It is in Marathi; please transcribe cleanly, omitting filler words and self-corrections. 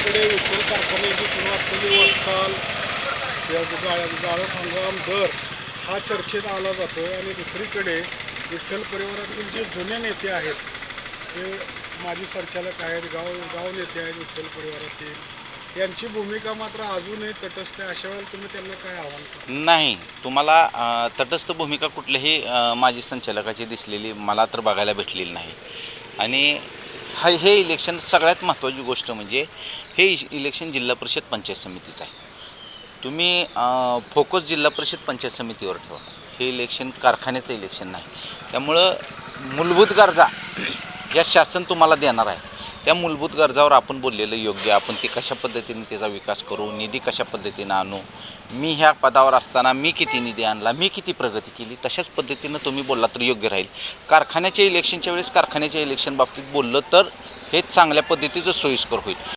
एकीकडे विठ्ठल कारखान्याची सुरू असलेली वाटचाल गाळप हंगाम दर हा चर्चेत आला जातो आणि दुसरीकडे विठ्ठल परिवारातील जे जुने नेते आहेत ते माजी संचालक आहेत, गाव नेते आहेत विठ्ठल परिवारातील, यांची भूमिका मात्र अजूनही तटस्थ आहे. अशा वेळेला तुम्ही त्यांना काय आव्हान करता? नाही, तुम्हाला तटस्थ भूमिका कुठल्याही माजी संचालकाची दिसलेली मला तर बघायला भेटलेली नाही. आणि हे इलेक्शन सगळ्यात महत्त्वाची गोष्ट म्हणजे हे इलेक्शन जिल्हा परिषद पंचायत समितीचं आहे. तुम्ही फोकस जिल्हा परिषद पंचायत समितीवर ठेवा. हे इलेक्शन कारखान्याचं इलेक्शन नाही. त्यामुळं मूलभूत गरजा ज्या शासन तुम्हाला देणार आहे त्या मूलभूत गरजावर आपण बोललेलं योग्य. आपण ते कशा पद्धतीने त्याचा विकास करू, निधी कशा पद्धतीनं आणू, मी ह्या पदावर असताना मी किती निधी आणला, मी किती प्रगती केली, तशाच पद्धतीनं तुम्ही बोलला तर योग्य राहील. कारखान्याच्या इलेक्शनच्या वेळेस कारखान्याच्या इलेक्शन बाबतीत बोललं तर हे चांगल्या पद्धतीचं सोयीस्कर होईल.